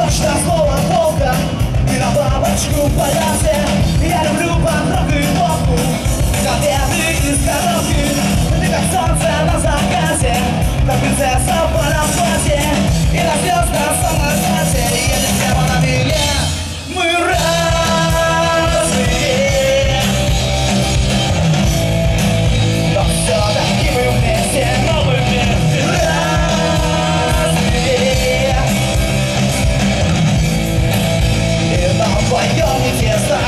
Точно слово волка, ты на бабочку полялся. Я люблю подрог и водку, конфеты из коробки. Ты как солнце на закате, как принцесса в белом платье и на звездном самолете. Едем прямо на миле, мы разные, но все-таки мы вместе, разные. И нам вдвоем не тесно,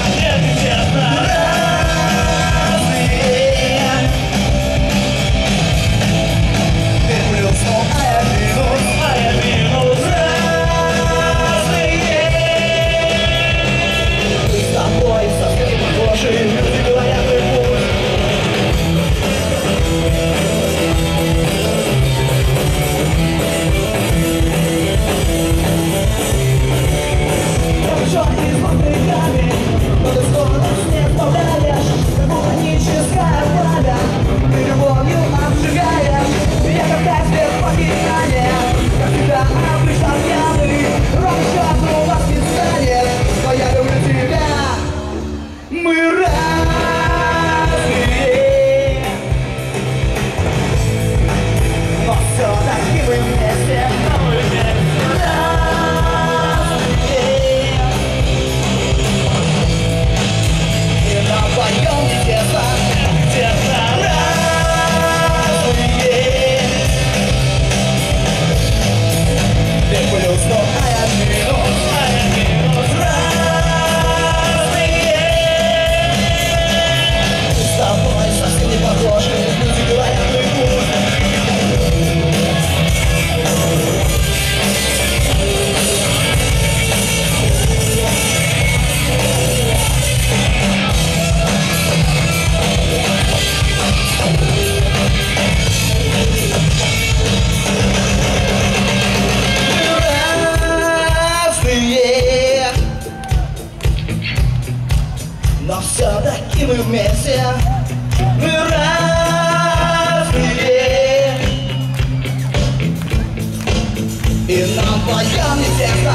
разные. Ты плюс, ну а я минус, разные. Мы с тобой совсем похожи, люди говорят, ты пусть. Прокрученный измокрый камень, но ты скорость не сбавляешь, как вулканическое пламя. Ты любовью обжигаешь, я как айсберг покидания. Как всегда обычно пьяный, ровно счету вас не станет, но я люблю тебя. Мы разные, но все-таки мы вместе, разные. И нам вдвоем не тесно, разные. Ты плюс, но а я минус, разные. Мы с тобой совсем не похожи, люди говорят, мы пусть. Разные, но все-таки мы вместе. Мы разные, и нам вдвоем не тесно.